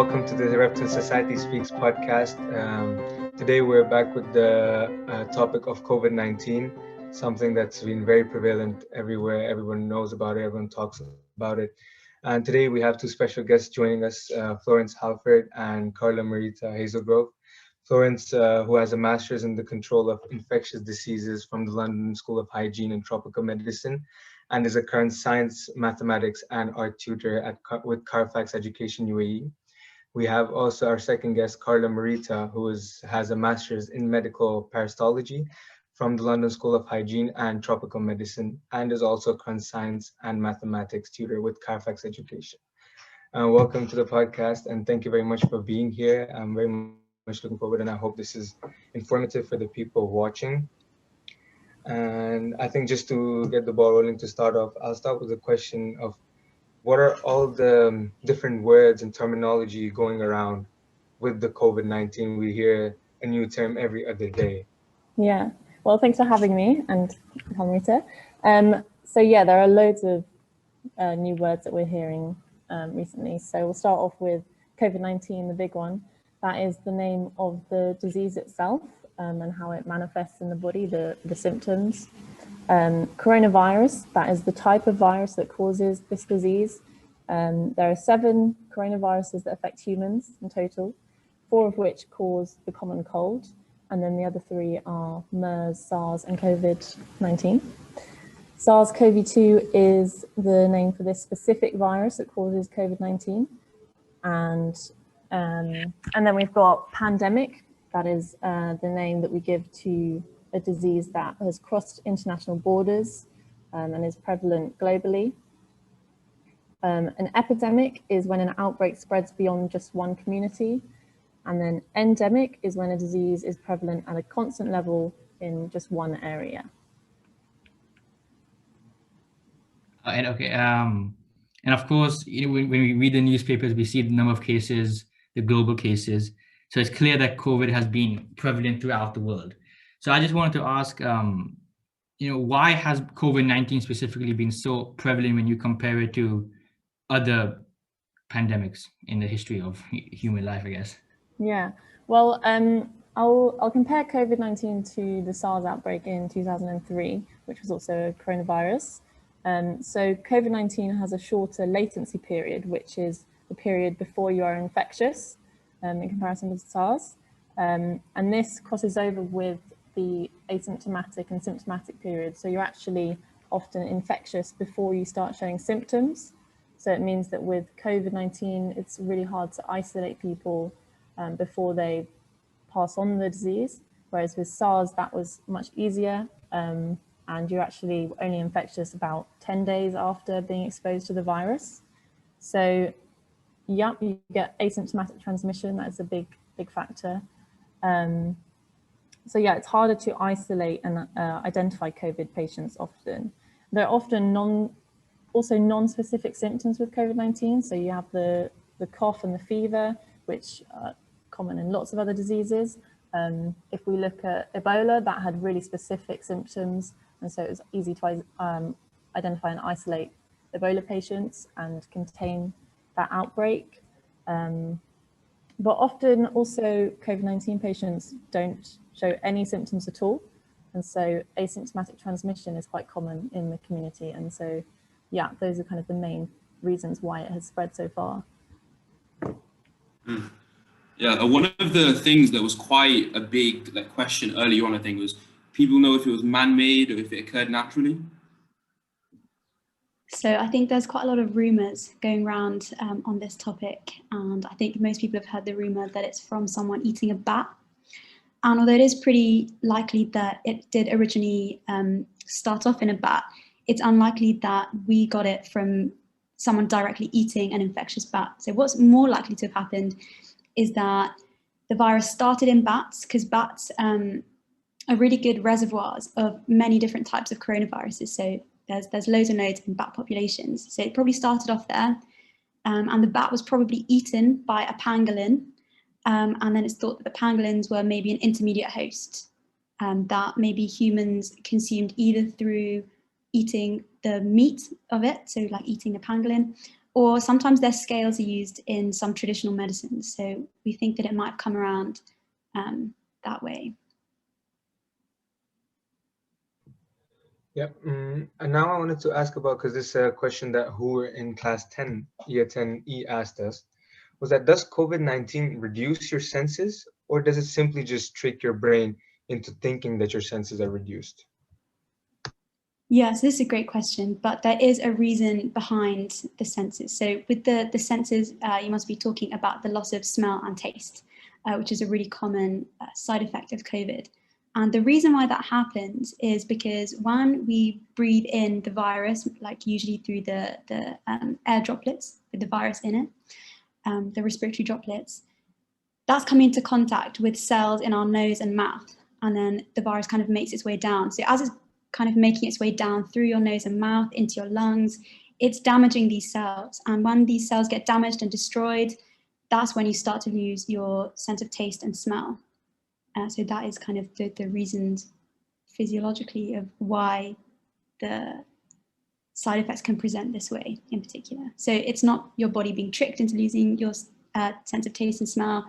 welcome to the Repton Society Speaks podcast. Today we're back with the topic of COVID-19, something that's been very prevalent everywhere. Everyone knows about it, everyone talks about it. And today we have two special guests joining us, Florence Halford and Carlamarita Hazelgrove. Florence, who has a master's in the control of infectious diseases from the London School of Hygiene and Tropical Medicine, and is a current science, mathematics, and art tutor with Carfax Education, UAE. We have also our second guest, Carlamarita, who has a master's in medical parasitology from the London School of Hygiene and Tropical Medicine, and is also a current science and mathematics tutor with Carfax Education. Welcome to the podcast, and thank you very much for being here. I'm very much looking forward, and I hope this is informative for the people watching. And I think just to get the ball rolling to start off, I'll start with the question of what are all the different words and terminology going around with the COVID-19? We hear a new term every other day. Yeah, well, thanks for having me and Halmarita. So yeah, there are loads of new words that we're hearing recently. So we'll start off with COVID-19, the big one. That is the name of the disease itself and how it manifests in the body, the symptoms. Coronavirus, that is the type of virus that causes this disease. There are 7 coronaviruses that affect humans in total, 4 of which cause the common cold, and then the other 3 are MERS, SARS, and COVID-19. SARS-CoV-2 is the name for this specific virus that causes COVID-19. And then we've got pandemic, that is the name that we give to a disease that has crossed international borders and is prevalent globally. An epidemic is when an outbreak spreads beyond just one community. And then endemic is when a disease is prevalent at a constant level in just one area. And of course, when we read the newspapers, we see the number of cases, the global cases. So it's clear that COVID has been prevalent throughout the world. So I just wanted to ask, why has COVID-19 specifically been so prevalent when you compare it to other pandemics in the history of human life, I guess? Yeah, well, I'll compare COVID-19 to the SARS outbreak in 2003, which was also a coronavirus. So COVID-19 has a shorter latency period, which is the period before you are infectious in comparison with SARS. And this crosses over with the asymptomatic and symptomatic period. So you're actually often infectious before you start showing symptoms. So it means that with COVID-19, it's really hard to isolate people before they pass on the disease. Whereas with SARS, that was much easier. And you're actually only infectious about 10 days after being exposed to the virus. So yeah, you get asymptomatic transmission. That's a big factor. So yeah, it's harder to isolate and identify COVID patients often. There are often also non-specific symptoms with COVID-19. So you have the cough and the fever, which are common in lots of other diseases. If we look at Ebola, that had really specific symptoms. And so it was easy to identify and isolate Ebola patients and contain that outbreak. But often also COVID-19 patients don't show any symptoms at all. And so asymptomatic transmission is quite common in the community. And so, yeah, those are kind of the main reasons why it has spread so far. Yeah, one of the things that was quite a big question early on, I think, was people know if it was man-made or if it occurred naturally. So I think there's quite a lot of rumours going around on this topic, and I think most people have heard the rumour that it's from someone eating a bat. And although it is pretty likely that it did originally start off in a bat, it's unlikely that we got it from someone directly eating an infectious bat. So what's more likely to have happened is that the virus started in bats, because bats are really good reservoirs of many different types of coronaviruses. So there's loads and loads in bat populations. So it probably started off there, and the bat was probably eaten by a pangolin, and then it's thought that the pangolins were maybe an intermediate host that maybe humans consumed either through eating the meat of it, so like eating a pangolin, or sometimes their scales are used in some traditional medicines. So we think that it might come around that way. Yeah, and now I wanted to ask about, because this is a question that who were in class 10, year 10E asked us, was that does COVID-19 reduce your senses, or does it simply just trick your brain into thinking that your senses are reduced? Yes, this is a great question, but there is a reason behind the senses. So with the senses, you must be talking about the loss of smell and taste, which is a really common side effect of COVID. And the reason why that happens is because when we breathe in the virus, like usually through the air droplets with the virus in it, the respiratory droplets, that's coming into contact with cells in our nose and mouth. And then the virus kind of makes its way down. So as it's kind of making its way down through your nose and mouth into your lungs, it's damaging these cells. And when these cells get damaged and destroyed, that's when you start to lose your sense of taste and smell. So that is kind of the reasons physiologically of why the side effects can present this way in particular. So it's not your body being tricked into losing your sense of taste and smell.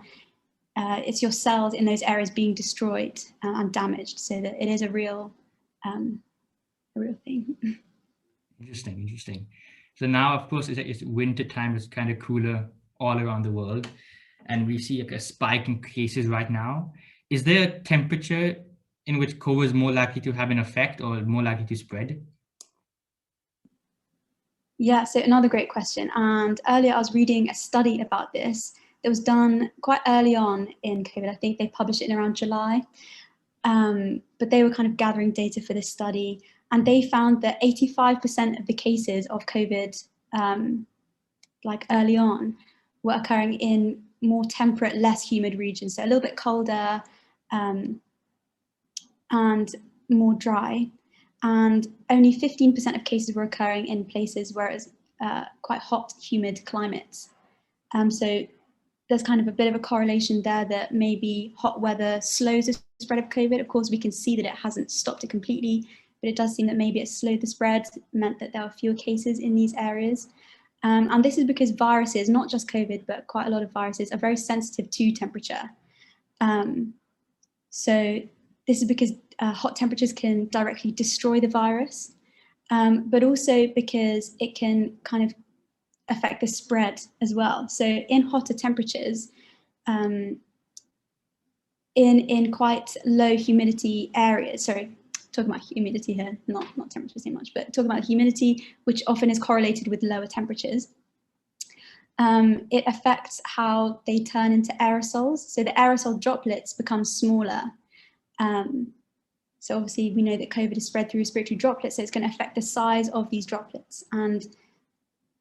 It's your cells in those areas being destroyed and damaged, so that it is a real thing. Interesting. So now, of course, it's winter time. It's kind of cooler all around the world, and we see a spike in cases right now. Is there a temperature in which COVID is more likely to have an effect or more likely to spread? Yeah, so another great question. And earlier I was reading a study about this that was done quite early on in COVID. I think they published it in around July. But they were kind of gathering data for this study, and they found that 85% of the cases of COVID, like early on, were occurring in more temperate, less humid regions, so a little bit colder and more dry. And only 15% of cases were occurring in places where it was quite hot, humid climates. So there's kind of a bit of a correlation there that maybe hot weather slows the spread of COVID. Of course, we can see that it hasn't stopped it completely, but it does seem that maybe it slowed the spread, meant that there were fewer cases in these areas. And this is because viruses, not just COVID, but quite a lot of viruses, are very sensitive to temperature. So this is because hot temperatures can directly destroy the virus, but also because it can kind of affect the spread as well. So in hotter temperatures, in quite low humidity areas, sorry, talking about humidity here, not temperature so much, but talking about humidity, which often is correlated with lower temperatures, it affects how they turn into aerosols. So the aerosol droplets become smaller. So obviously we know that COVID is spread through respiratory droplets, so it's going to affect the size of these droplets. And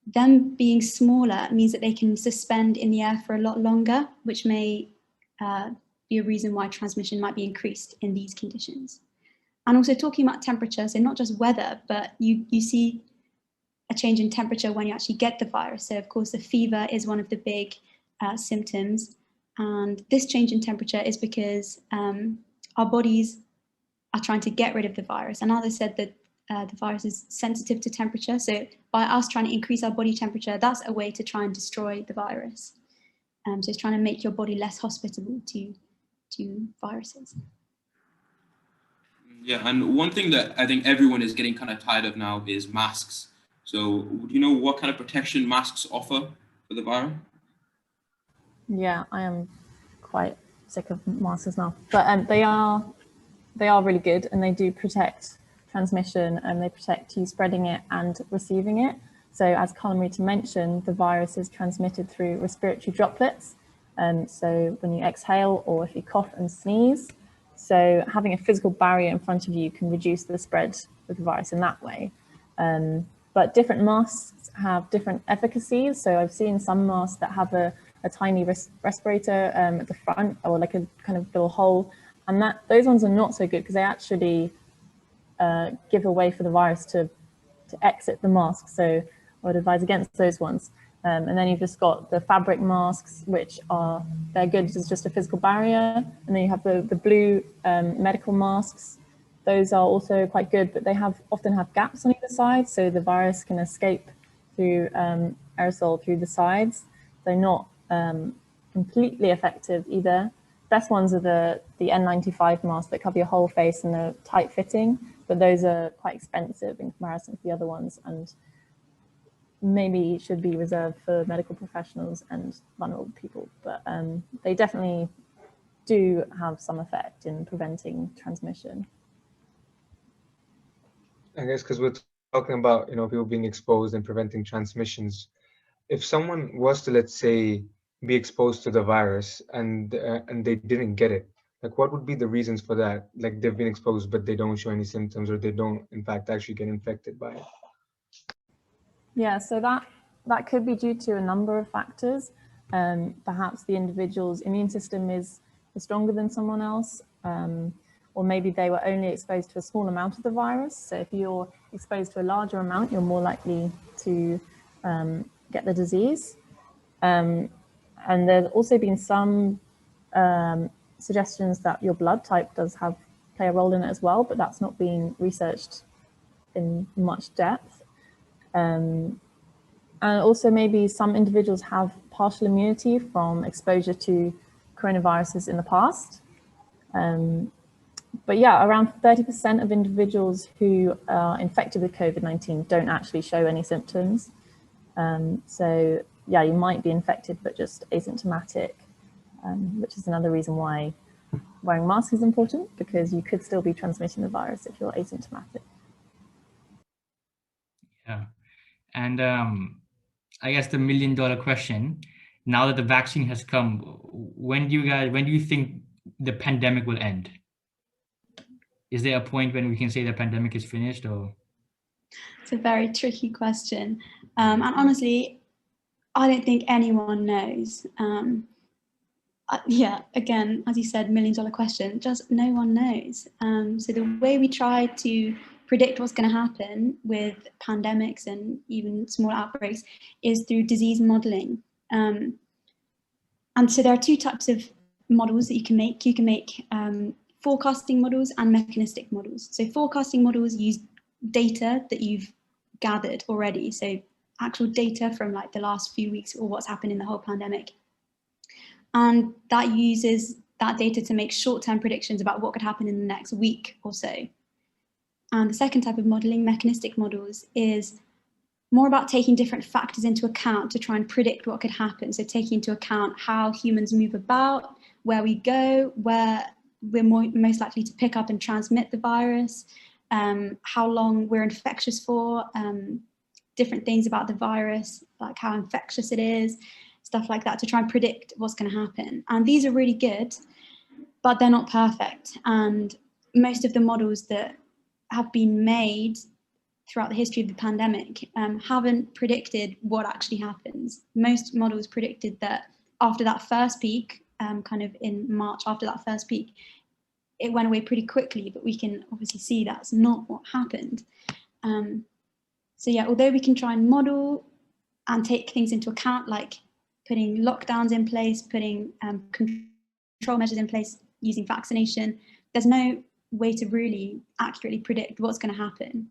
them being smaller means that they can suspend in the air for a lot longer, which may be a reason why transmission might be increased in these conditions. And also talking about temperature, so not just weather, but you see a change in temperature when you actually get the virus. So of course the fever is one of the big symptoms. And this change in temperature is because our bodies are trying to get rid of the virus. And as I said, that the virus is sensitive to temperature. So by us trying to increase our body temperature, that's a way to try and destroy the virus. So it's trying to make your body less hospitable to viruses. Yeah, and one thing that I think everyone is getting kind of tired of now is masks. So do you know what kind of protection masks offer for the virus? Yeah, I am quite sick of masks now, but they are really good, and they do protect transmission, and they protect you spreading it and receiving it. So as Carlamarita mentioned, the virus is transmitted through respiratory droplets. So when you exhale or if you cough and sneeze. So having a physical barrier in front of you can reduce the spread of the virus in that way. But different masks have different efficacies. So I've seen some masks that have a tiny respirator at the front, or like a kind of little hole. And those ones are not so good because they actually give a way for the virus to exit the mask. So I would advise against those ones. And then you've just got the fabric masks, which they're good as just a physical barrier. And then you have the blue medical masks. Those are also quite good, but they often have gaps on either side, so the virus can escape through aerosol through the sides. They're not completely effective either. Best ones are the N95 masks that cover your whole face and are tight fitting, but those are quite expensive in comparison to the other ones, and maybe should be reserved for medical professionals and vulnerable people. But they definitely do have some effect in preventing transmission. I guess because we're talking about, people being exposed and preventing transmissions. If someone was to, let's say, be exposed to the virus and they didn't get it, like what would be the reasons for that? Like they've been exposed, but they don't show any symptoms, or they don't, in fact, actually get infected by it. Yeah, so that could be due to a number of factors. Perhaps the individual's immune system is stronger than someone else, or maybe they were only exposed to a small amount of the virus. So if you're exposed to a larger amount, you're more likely to get the disease. And there's also been some suggestions that your blood type does play a role in it as well, but that's not being researched in much depth. And also maybe some individuals have partial immunity from exposure to coronaviruses in the past. But yeah, around 30% of individuals who are infected with COVID-19 don't actually show any symptoms. So yeah, you might be infected, but just asymptomatic, which is another reason why wearing masks is important, because you could still be transmitting the virus if you're asymptomatic. Yeah, and I guess the $1 million question, now that the vaccine has come, when do you think the pandemic will end? Is there a point when we can say the pandemic is finished, or? It's a very tricky question. And honestly, I don't think anyone knows. Yeah, again, as you said, $1 million question, just no one knows. So the way we try to predict what's going to happen with pandemics and even small outbreaks is through disease modeling. And so there are two types of models that you can make. You can make forecasting models and mechanistic models. So forecasting models use data that you've gathered already. So actual data from like the last few weeks or what's happened in the whole pandemic. And that uses that data to make short-term predictions about what could happen in the next week or so. And the second type of modeling, mechanistic models, is more about taking different factors into account to try and predict what could happen. So taking into account how humans move about, where we go, where we're most likely to pick up and transmit the virus, how long we're infectious for, different things about the virus, like how infectious it is, stuff like that, to try and predict what's going to happen. And these are really good, but they're not perfect. And most of the models that have been made throughout the history of the pandemic haven't predicted what actually happens. Most models predicted that after that first peak, kind of in March, after that first peak, it went away pretty quickly, but we can obviously see that's not what happened. So yeah, although we can try and model and take things into account, like putting lockdowns in place, putting control measures in place, using vaccination, there's no way to really accurately predict what's going to happen.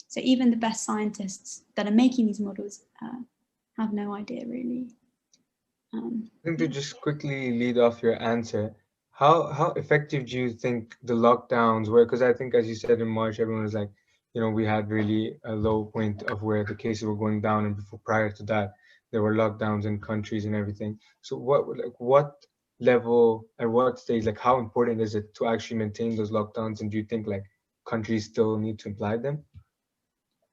So even the best scientists that are making these models have no idea really. I think to just quickly lead off your answer, how effective do you think the lockdowns were? Because I think, as you said, in March, everyone was like, we had really a low point of where the cases were going down, and prior to that, there were lockdowns in countries and everything. So what level, at what stage, like how important is it to actually maintain those lockdowns? And do you think like countries still need to imply them?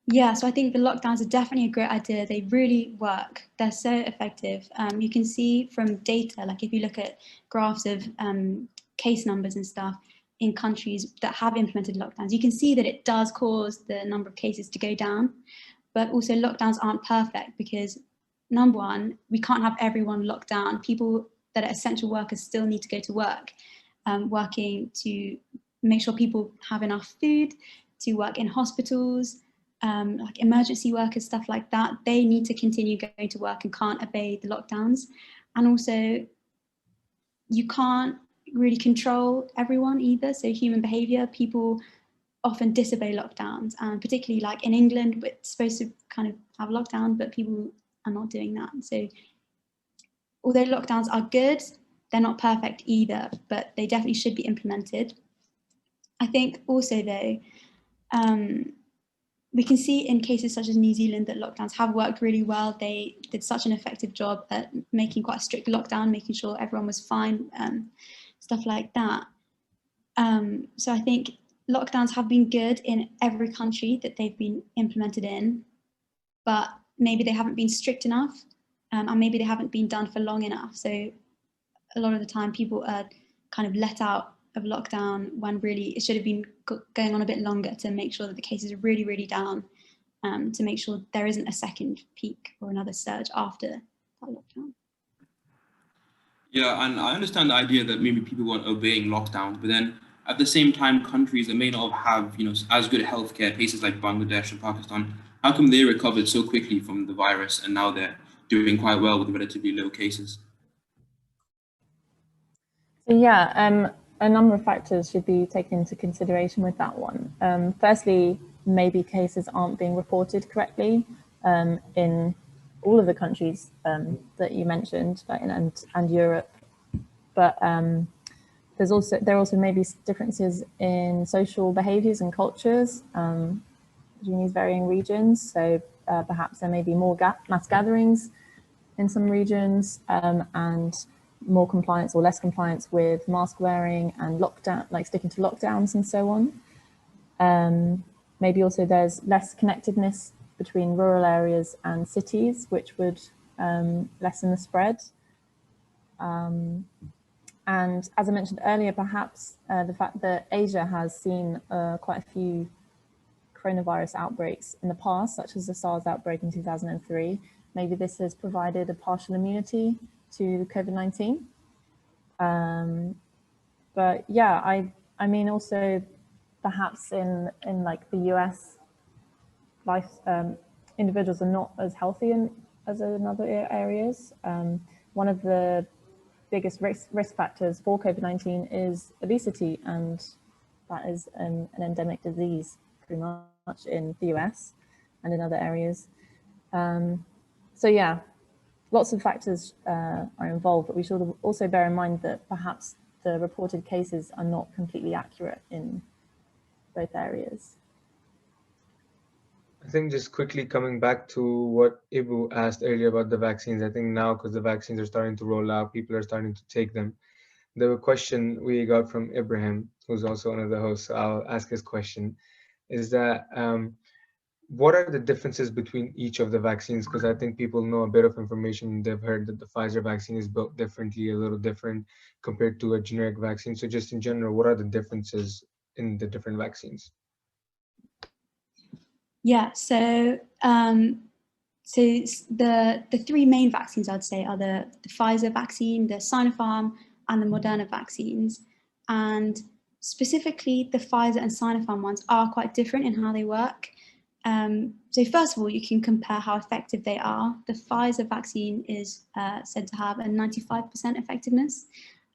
Yeah, so I think the lockdowns are definitely a great idea. They really work. They're so effective. You can see from data, like if you look at graphs of case numbers and stuff in countries that have implemented lockdowns, you can see that it does cause the number of cases to go down. But also lockdowns aren't perfect because, number one, we can't have everyone locked down. People that are essential workers still need to go to work, working to make sure people have enough food, to work in hospitals, like emergency workers, stuff like that. They need to continue going to work and can't obey the lockdowns. And also, you can't really control everyone either. So human behavior, people often disobey lockdowns, and particularly like in England, it's supposed to kind of have lockdown, but people are not doing that. So although lockdowns are good, they're not perfect either, but they definitely should be implemented. I think also though, we can see in cases such as New Zealand that lockdowns have worked really well. They did such an effective job at making quite a strict lockdown, making sure everyone was fine, stuff like that. So I think lockdowns have been good in every country that they've been implemented in, but maybe they haven't been strict enough, and maybe they haven't been done for long enough. So a lot of the time people are kind of let out of lockdown when really it should have been going on a bit longer to make sure that the cases are really, really down, to make sure there isn't a second peak or another surge after that lockdown. Yeah, and I understand the idea that maybe people weren't obeying lockdowns, but then at the same time, countries that may not have, as good healthcare, places like Bangladesh and Pakistan, how come they recovered so quickly from the virus and now they're doing quite well with relatively low cases? So yeah, a number of factors should be taken into consideration with that one. Firstly, maybe cases aren't being reported correctly in all of the countries that you mentioned, like and Europe, but there are also maybe differences in social behaviours and cultures between these varying regions. So perhaps there may be more mass gatherings in some regions, and more compliance or less compliance with mask wearing and lockdown, like sticking to lockdowns and so on. Maybe also there's less connectedness between rural areas and cities, which would lessen the spread. And as I mentioned earlier, perhaps the fact that Asia has seen quite a few coronavirus outbreaks in the past, such as the SARS outbreak in 2003, maybe this has provided a partial immunity to COVID-19. But yeah, I mean also perhaps in like the US, individuals are not as healthy as in other areas. One of the biggest risk factors for COVID-19 is obesity, and that is an endemic disease pretty much in the US and in other areas. So yeah, lots of factors are involved, but we should also bear in mind that perhaps the reported cases are not completely accurate in both areas. I think just quickly coming back to what Ibu asked earlier about the vaccines, I think now because the vaccines are starting to roll out, people are starting to take them. The question we got from Ibrahim, who's also one of the hosts, so I'll ask his question, is that what are the differences between each of the vaccines? Because I think people know a bit of information. They've heard that the Pfizer vaccine is built differently, a little different compared to a generic vaccine. So just in general, what are the differences in the different vaccines? Yeah, so the three main vaccines I'd say are the Pfizer vaccine, the Sinopharm, and the Moderna vaccines. And specifically, the Pfizer and Sinopharm ones are quite different in how they work. So first of all, you can compare how effective they are. The Pfizer vaccine is said to have a 95% effectiveness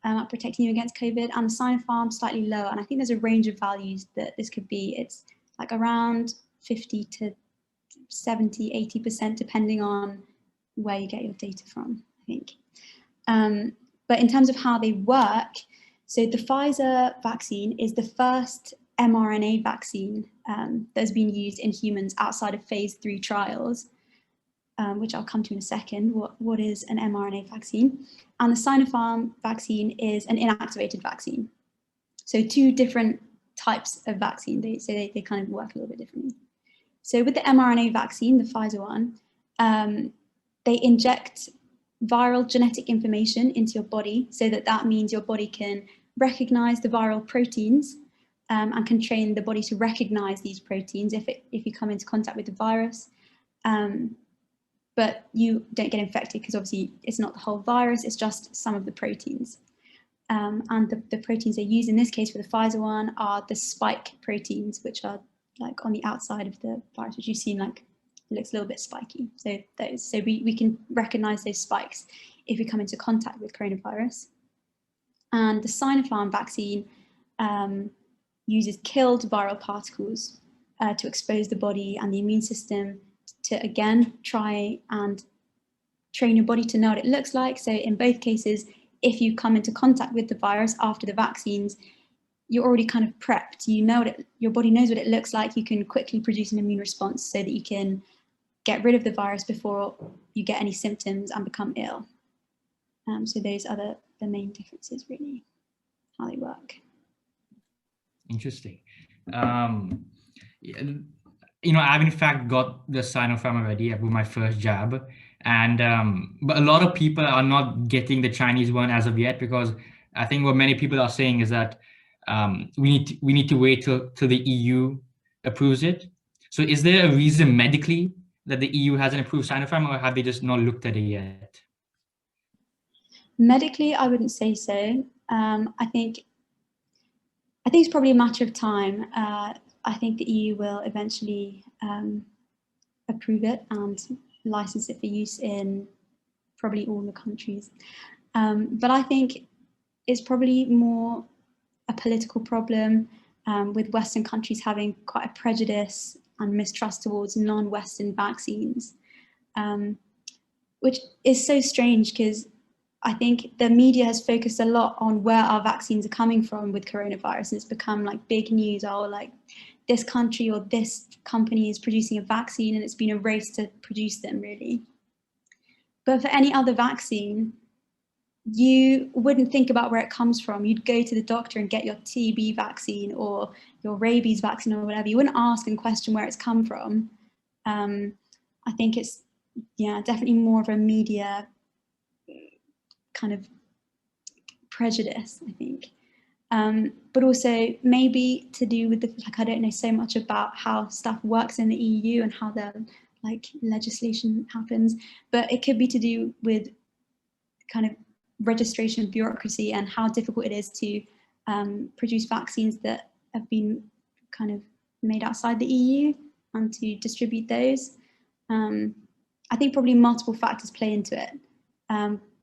at protecting you against COVID, and the Sinopharm slightly lower. And I think there's a range of values that this could be. It's like around 50 to 70, 80%, depending on where you get your data from, I think. But in terms of how they work, so the Pfizer vaccine is the first mRNA vaccine that's been used in humans outside of phase 3 trials, which I'll come to in a second. What is an mRNA vaccine? And the Sinopharm vaccine is an inactivated vaccine. So two different types of vaccine. They kind of work a little bit differently. So with the mRNA vaccine, the Pfizer one, they inject viral genetic information into your body, so that means your body can recognize the viral proteins and can train the body to recognize these proteins if you come into contact with the virus. But you don't get infected because obviously it's not the whole virus, it's just some of the proteins. And the proteins they use in this case for the Pfizer one are the spike proteins, which are like on the outside of the virus, which you've seen like it looks a little bit spiky. So we can recognize those spikes if we come into contact with coronavirus. And the Sinopharm vaccine uses killed viral particles to expose the body and the immune system to again try and train your body to know what it looks like. So in both cases, if you come into contact with the virus after the vaccines, you're already kind of prepped. You know what your body knows what it looks like. You can quickly produce an immune response so that you can get rid of the virus before you get any symptoms and become ill. So those are the main differences, really, how they work. Interesting. You know, I've in fact got the Sinopharm already. I put my first jab, and but a lot of people are not getting the Chinese one as of yet, because I think what many people are saying is that we need to wait till the EU approves it. So is there a reason medically that the EU hasn't approved Sinopharm, or have they just not looked at it yet? Medically, I wouldn't say so. I think it's probably a matter of time. I think the EU will eventually approve it and license it for use in probably all the countries. But I think it's probably more a political problem, with Western countries having quite a prejudice and mistrust towards non-Western vaccines, which is so strange because I think the media has focused a lot on where our vaccines are coming from with coronavirus, and it's become like big news. Oh, like this country or this company is producing a vaccine and it's been a race to produce them, really. But for any other vaccine, you wouldn't think about where it comes from. You'd go to the doctor and get your TB vaccine or your rabies vaccine or whatever. You wouldn't ask and question where it's come from. I think it's, yeah, definitely more of a media kind of prejudice, I think. But also maybe to do with the, like, I don't know so much about how stuff works in the EU and how the like legislation happens, but it could be to do with kind of registration bureaucracy and how difficult it is to produce vaccines that have been kind of made outside the EU and to distribute those. I think probably multiple factors play into it.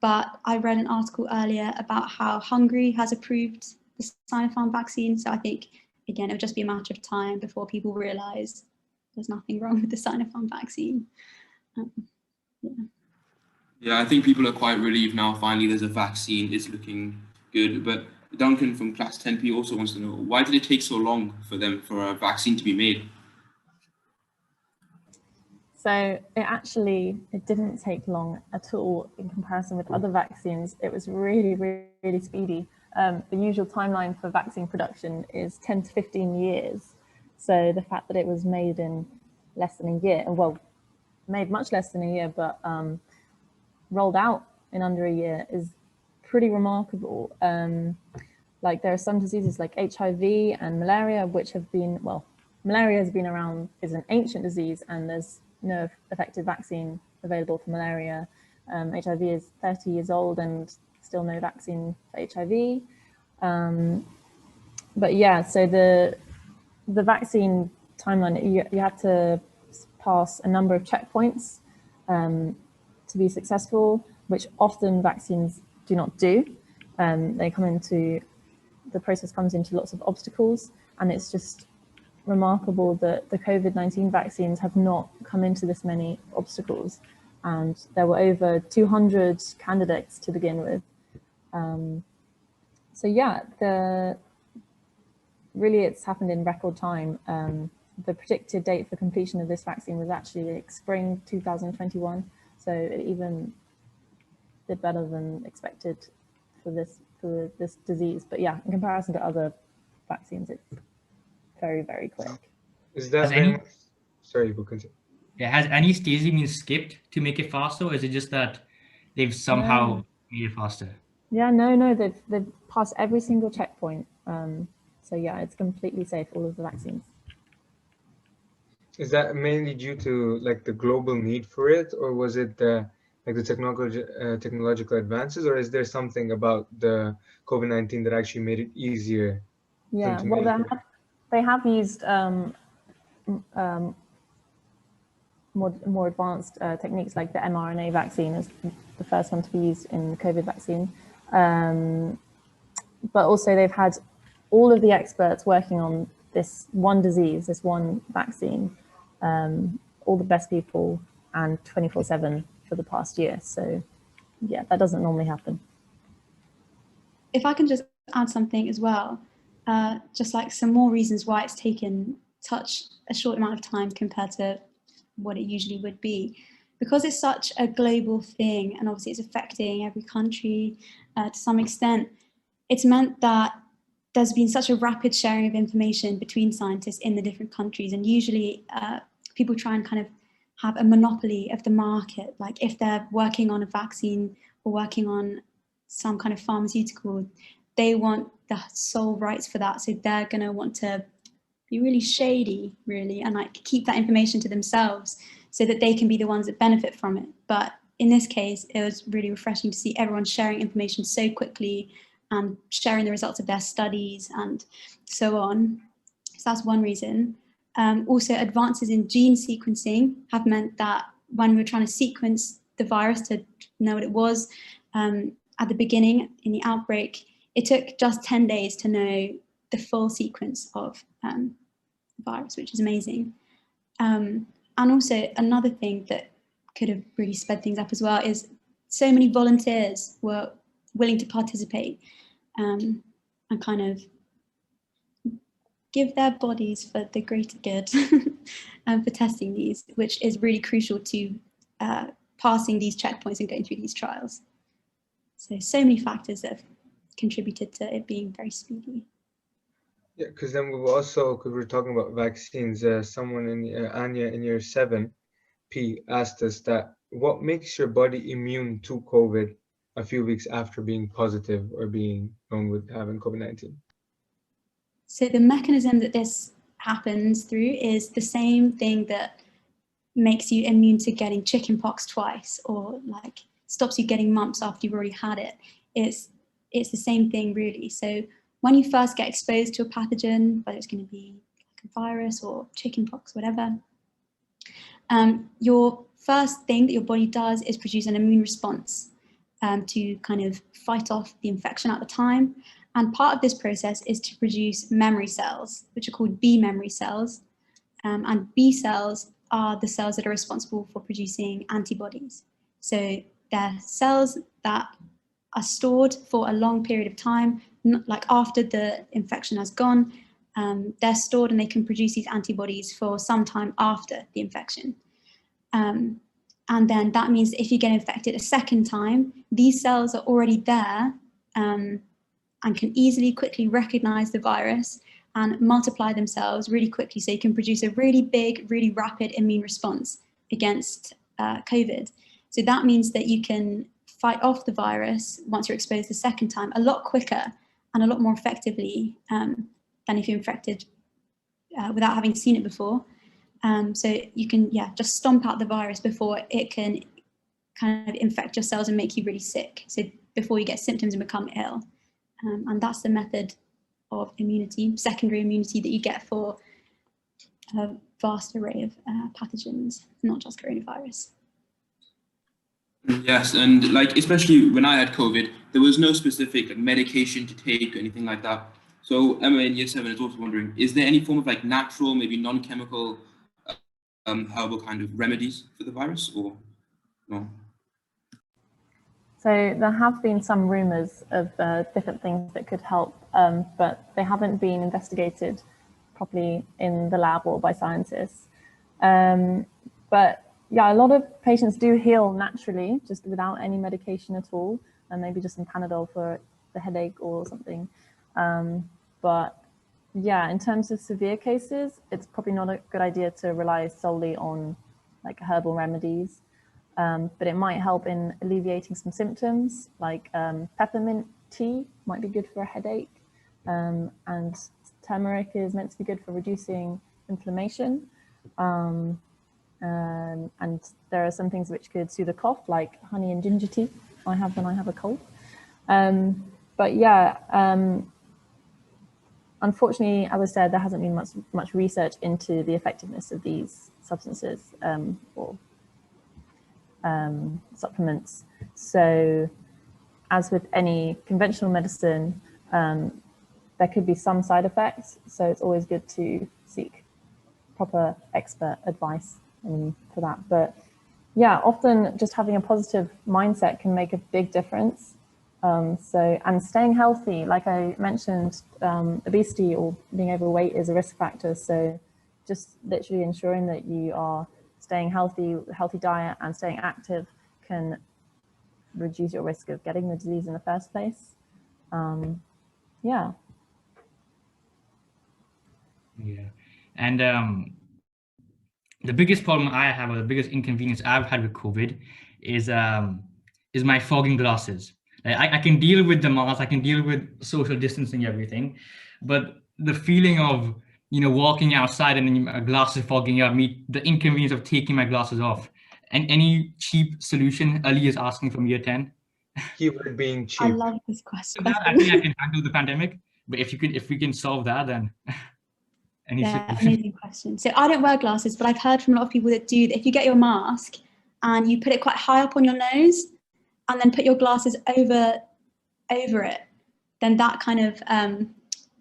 But I read an article earlier about how Hungary has approved the Sinopharm vaccine. So I think, again, it'll just be a matter of time before people realise there's nothing wrong with the Sinopharm vaccine. Yeah, I think people are quite relieved now. Finally, there's a vaccine. It's looking good. But Duncan from Class 10P also wants to know, why did it take so long for a vaccine to be made? So it didn't take long at all in comparison with other vaccines. It was really, really speedy. The usual timeline for vaccine production is 10 to 15 years. So the fact that it was made in less than a year, well, made much less than a year, but rolled out in under a year is pretty remarkable. Like there are some diseases like HIV and malaria, which have been, well, malaria has been around, is an ancient disease, and there's no effective vaccine available for malaria. HIV is 30 years old and still no vaccine for HIV. But yeah, so the vaccine timeline, you have to pass a number of checkpoints to be successful, which often vaccines do not do. The process comes into lots of obstacles, and it's just remarkable that the COVID-19 vaccines have not come into this many obstacles. And there were over 200 candidates to begin with. So yeah, really it's happened in record time. The predicted date for completion of this vaccine was actually like spring 2021. So it even did better than expected for this disease. But yeah, in comparison to other vaccines, it's very, very quick. Is that sorry, we'll continue. Yeah, has any stages been skipped to make it faster, or is it just that they've somehow made it faster? Yeah, no, they've passed every single checkpoint. So yeah, it's completely safe, all of the vaccines. Is that mainly due to like the global need for it, or was it like the technological advances, or is there something about the COVID-19 that actually made it easier? Yeah, well, they have used more advanced techniques, like the mRNA vaccine is the first one to be used in the COVID vaccine. But also they've had all of the experts working on this one disease, this one vaccine, all the best people and 24/7 for the past year. So yeah, that doesn't normally happen. If I can just add something as well, just like some more reasons why it's taken such a short amount of time compared to what it usually would be. Because it's such a global thing, and obviously it's affecting every country to some extent, it's meant that there's been such a rapid sharing of information between scientists in the different countries, and usually people try and kind of have a monopoly of the market. Like if they're working on a vaccine or working on some kind of pharmaceutical, they want the sole rights for that. So they're going to want to be really shady, really, and like keep that information to themselves so that they can be the ones that benefit from it. But in this case, it was really refreshing to see everyone sharing information so quickly and sharing the results of their studies and so on. So that's one reason. Also, advances in gene sequencing have meant that when we're trying to sequence the virus to know what it was at the beginning in the outbreak, it took just 10 days to know the full sequence of the virus, which is amazing. And also another thing that could have really sped things up as well is so many volunteers were willing to participate and kind of give their bodies for the greater good and for testing these, which is really crucial to passing these checkpoints and going through these trials. So many factors that have contributed to it being very speedy. Yeah, because then we've also, because we're talking about vaccines, someone in Anya in year 7P asked us that what makes your body immune to COVID a few weeks after being positive or being known with having COVID-19? So the mechanism that this happens through is the same thing that makes you immune to getting chickenpox twice, or like stops you getting mumps after you've already had it. It's the same thing really. So when you first get exposed to a pathogen, whether it's going to be like a virus or chickenpox, whatever, your first thing that your body does is produce an immune response to kind of fight off the infection at the time. And part of this process is to produce memory cells, which are called B memory cells. And B cells are the cells that are responsible for producing antibodies. So they're cells that are stored for a long period of time, like after the infection has gone, they're stored and they can produce these antibodies for some time after the infection. And then that means if you get infected a second time, these cells are already there and can easily, quickly recognize the virus and multiply themselves really quickly, so you can produce a really big, really rapid immune response against COVID. So that means that you can fight off the virus once you're exposed the second time a lot quicker and a lot more effectively than if you're infected without having seen it before. So you can, just stomp out the virus before it can kind of infect your cells and make you really sick. So before you get symptoms and become ill. And that's the method of immunity, secondary immunity, that you get for a vast array of pathogens, not just coronavirus. Yes, and like especially when I had COVID, there was no specific medication to take or anything like that. So Emma in year 7 is also wondering, is there any form of like natural, maybe non-chemical, herbal kind of remedies for the virus, or no? So there have been some rumours of different things that could help, but they haven't been investigated properly in the lab or by scientists. But yeah, a lot of patients do heal naturally, just without any medication at all, and maybe just some Panadol for the headache or something. But yeah, in terms of severe cases, it's probably not a good idea to rely solely on like herbal remedies. But it might help in alleviating some symptoms, like peppermint tea might be good for a headache, and turmeric is meant to be good for reducing inflammation. And there are some things which could soothe a cough, like honey and ginger tea I have when I have a cold. But yeah, unfortunately, as I said, there hasn't been much research into the effectiveness of these substances or supplements. So as with any conventional medicine, there could be some side effects. So it's always good to seek proper expert advice for that. But yeah, often just having a positive mindset can make a big difference. And staying healthy, like I mentioned, obesity or being overweight is a risk factor. So just literally ensuring that you are staying healthy diet and staying active can reduce your risk of getting the disease in the first place. Yeah. Yeah. And the biggest problem I have, or the biggest inconvenience I've had with COVID is my fogging glasses. I can deal with the mask, I can deal with social distancing, everything, but the feeling of, walking outside and then my glasses fogging up, the inconvenience of taking my glasses off. And any cheap solution? Ali is asking from year 10. Keyword being cheap. I love this question. I think I can handle the pandemic, but if we can solve that, then any solution? Amazing question. So I don't wear glasses, but I've heard from a lot of people that do. If you get your mask and you put it quite high up on your nose, and then put your glasses over it, then that kind of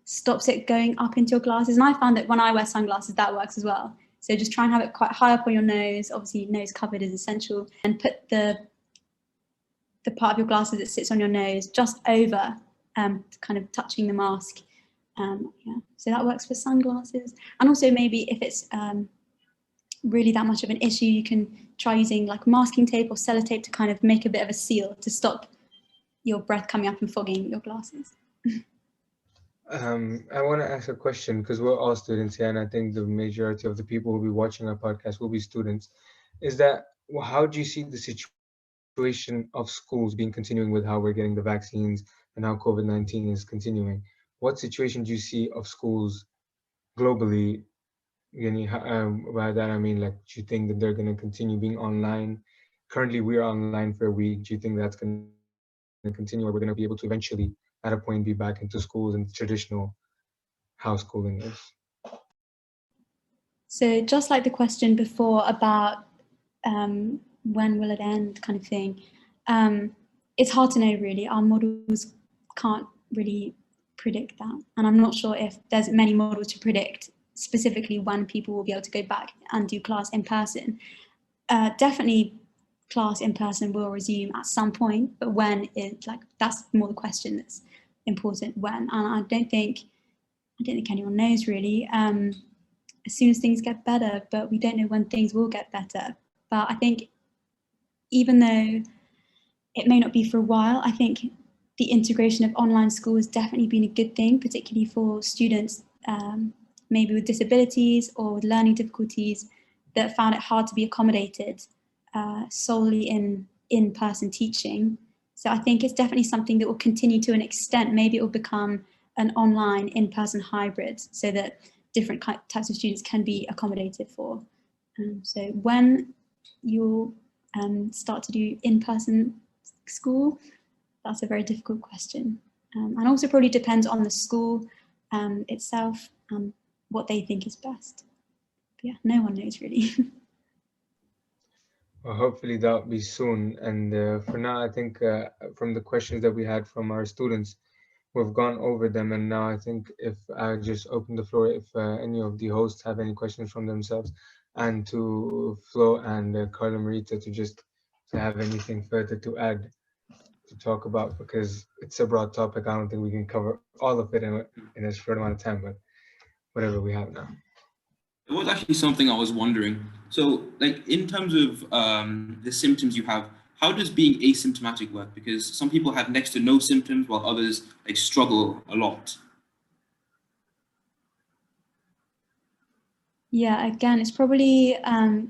stops it going up into your glasses. And I found that when I wear sunglasses, that works as well. So just try and have it quite high up on your nose. Obviously, nose covered is essential, and put the part of your glasses that sits on your nose just over, kind of touching the mask. Yeah, so that works for sunglasses. And also maybe if it's really that much of an issue, you can try using like masking tape or sellotape to kind of make a bit of a seal to stop your breath coming up and fogging your glasses. I want to ask a question because we're all students here, and I think the majority of the people who will be watching our podcast will be students. Is that, how do you see the situation of schools being continuing with how we're getting the vaccines and how COVID-19 is continuing? What situation do you see of schools globally? By that I mean, like, do you think that they're going to continue being online? Currently, we're online for a week. Do you think that's going to continue, or we're going to be able to eventually, at a point, be back into schools and traditional how schooling is? So just like the question before about when will it end kind of thing, it's hard to know really. Our models can't really predict that. And I'm not sure if there's many models to predict specifically when people will be able to go back and do class in person. Definitely class in person will resume at some point, but when is, like, that's more the question that's important, when. And I don't think anyone knows really. As soon as things get better, but we don't know when things will get better. But I think even though it may not be for a while, I think the integration of online school has definitely been a good thing, particularly for students maybe with disabilities or with learning difficulties that found it hard to be accommodated solely in in-person teaching. So I think it's definitely something that will continue to an extent. Maybe it will become an online in-person hybrid so that different types of students can be accommodated for. So when you'll start to do in-person school, that's a very difficult question. And also probably depends on the school itself and what they think is best. But yeah, no one knows really. Well, hopefully that'll be soon. And for now, I think from the questions that we had from our students, we've gone over them. And now I think if I just open the floor, if any of the hosts have any questions from themselves, and to Flo and Carlamarita to have anything further to add, to talk about, because it's a broad topic. I don't think we can cover all of it in a short amount of time, but whatever we have now. It was actually something I was wondering. So, like, in terms of the symptoms you have, how does being asymptomatic work? Because some people have next to no symptoms, while others like struggle a lot. Yeah, again, it's probably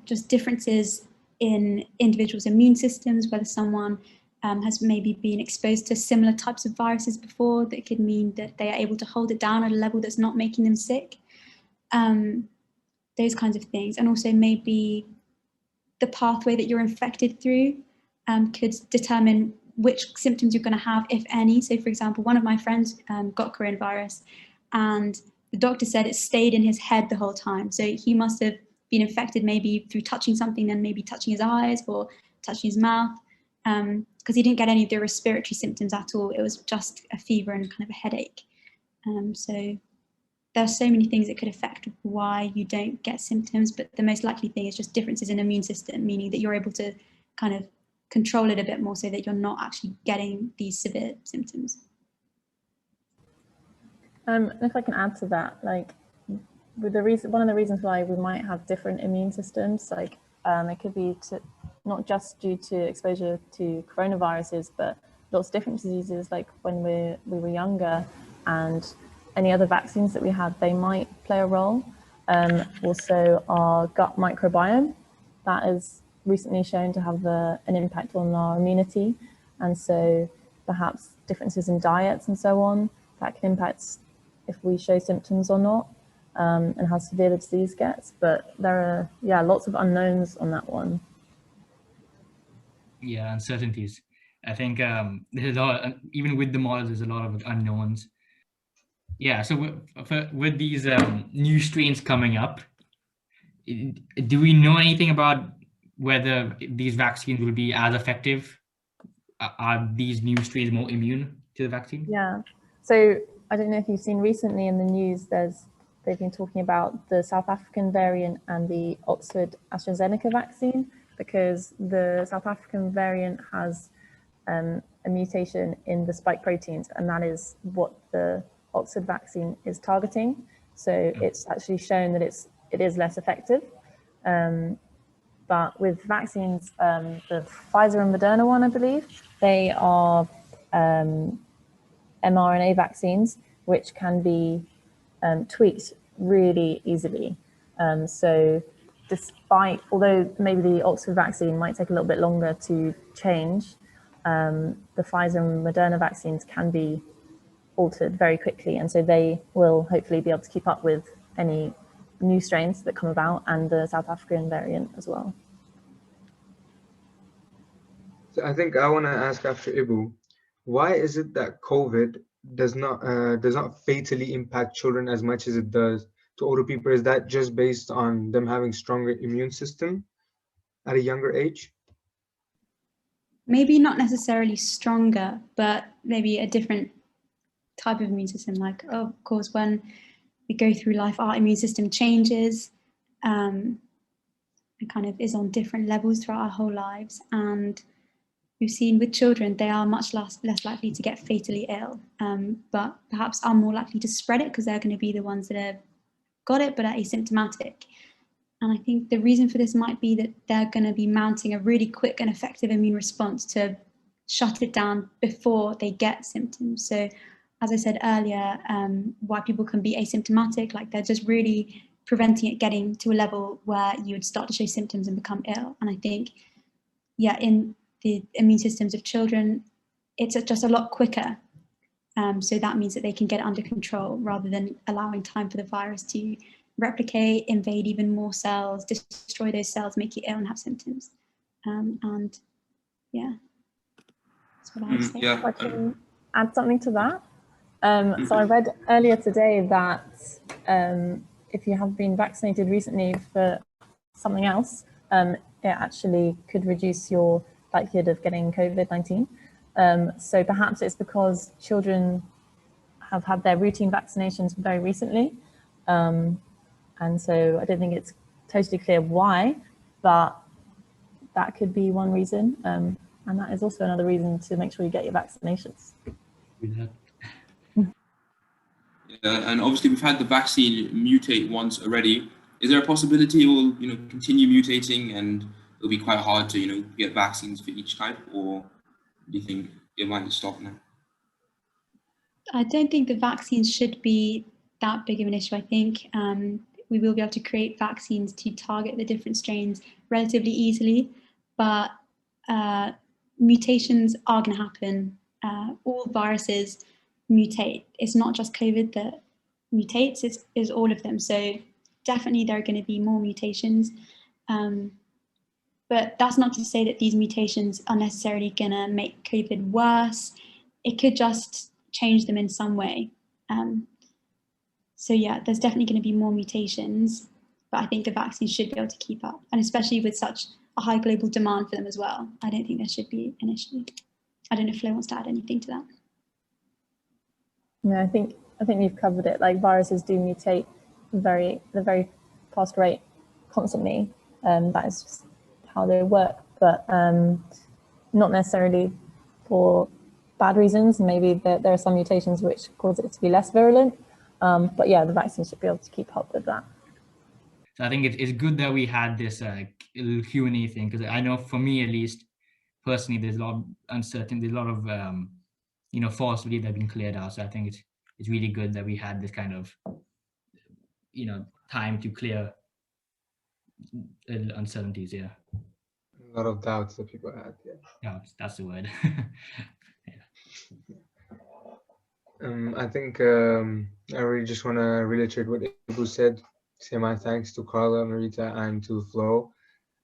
just differences in individuals' immune systems, whether someone has maybe been exposed to similar types of viruses before. That could mean that they are able to hold it down at a level that's not making them sick. Those kinds of things. And also maybe the pathway that you're infected through could determine which symptoms you're going to have, if any. So for example, one of my friends got coronavirus, and the doctor said it stayed in his head the whole time. So he must have been infected maybe through touching something, then maybe touching his eyes or touching his mouth, because he didn't get any of the respiratory symptoms at all. It was just a fever and kind of a headache. So there's so many things that could affect why you don't get symptoms, but the most likely thing is just differences in immune system, meaning that you're able to kind of control it a bit more so that you're not actually getting these severe symptoms. If I can add to that, like with the reason, one of the reasons why we might have different immune systems, like it could be not just due to exposure to coronaviruses, but lots of different diseases, like when we were younger, and any other vaccines that we had, they might play a role. Also, our gut microbiome, that is recently shown to have an impact on our immunity, and so perhaps differences in diets and so on, that can impact if we show symptoms or not, and how severe the disease gets. But there are, lots of unknowns on that one. Yeah, uncertainties. I think there's a lot, even with the models, there's a lot of unknowns. Yeah, so with these new strains coming up, do we know anything about whether these vaccines will be as effective? Are these new strains more immune to the vaccine? Yeah, so I don't know if you've seen recently in the news, they've been talking about the South African variant and the Oxford AstraZeneca vaccine, because the South African variant has a mutation in the spike proteins, and that is what the Oxford vaccine is targeting. So it's actually shown that it is less effective. But with vaccines, the Pfizer and Moderna one, I believe, they are mRNA vaccines, which can be tweaked really easily. So although maybe the Oxford vaccine might take a little bit longer to change, the Pfizer and Moderna vaccines can be altered very quickly. And so they will hopefully be able to keep up with any new strains that come about, and the South African variant as well. So I think I want to ask after Ibu, why is it that COVID does not fatally impact children as much as it does to older people? Is that just based on them having stronger immune system at a younger age? Maybe not necessarily stronger, but maybe a different type of immune system. Like, of course, when we go through life, our immune system changes and kind of is on different levels throughout our whole lives. And we've seen with children, they are much less likely to get fatally ill, but perhaps are more likely to spread it because they're going to be the ones that have got it but are asymptomatic. And I think the reason for this might be that they're going to be mounting a really quick and effective immune response to shut it down before they get symptoms. So as I said earlier, why people can be asymptomatic, like they're just really preventing it getting to a level where you would start to show symptoms and become ill. And I think, in the immune systems of children, it's just a lot quicker. So that means that they can get it under control rather than allowing time for the virus to replicate, invade even more cells, destroy those cells, make you ill and have symptoms. And yeah, that's what I would say. If I can add something to that. So I read earlier today that if you have been vaccinated recently for something else, it actually could reduce your likelihood of getting COVID-19. So perhaps it's because children have had their routine vaccinations very recently. And so I don't think it's totally clear why, but that could be one reason. And that is also another reason to make sure you get your vaccinations. And obviously we've had the vaccine mutate once already. Is there a possibility it will, continue mutating and it'll be quite hard to, get vaccines for each type, or do you think it might stop now? I don't think the vaccines should be that big of an issue. I think we will be able to create vaccines to target the different strains relatively easily, but mutations are going to happen. All viruses mutate. It's not just COVID that mutates, it's all of them. So definitely there are going to be more mutations. But that's not to say that these mutations are necessarily going to make COVID worse. It could just change them in some way. So yeah, there's definitely going to be more mutations, but I think the vaccine should be able to keep up, and especially with such a high global demand for them as well. I don't think there should be an issue. I don't know if Flo wants to add anything to that. No, I think I think you've covered it. Like viruses do mutate the very fast rate constantly. That is just how they work, but not necessarily for bad reasons. Maybe there are some mutations which cause it to be less virulent. But yeah, the vaccine should be able to keep up with that. So I think it's good that we had this little Q&A thing, because I know for me at least, personally, there's a lot of uncertainty, there's a lot of false belief that have been cleared out. So I think it's really good that we had this kind of time to clear uncertainties. Yeah. A lot of doubts that people had. Yeah, that's the word. I think I really just want to reiterate what Ibu said. Say my thanks to Carlamarita and to Flo.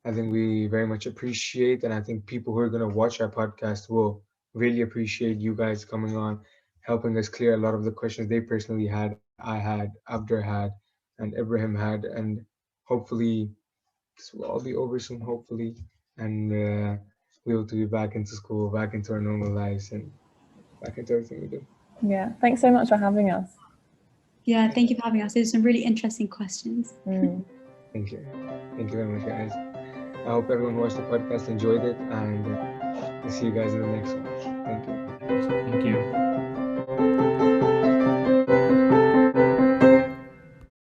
I think we very much appreciate, and I think people who are going to watch our podcast will really appreciate you guys coming on, helping us clear a lot of the questions they personally had, I had, Abdur had, and Ibrahim had, and hopefully this will all be over soon, hopefully, and we'll be able to be back into school, back into our normal lives, and back into everything we do. Yeah, thanks so much for having us. Yeah, thank you for having us. There's some really interesting questions. Thank you. Thank you very much, guys. I hope everyone who watched the podcast enjoyed it, and we'll see you guys in the next one. Thank you.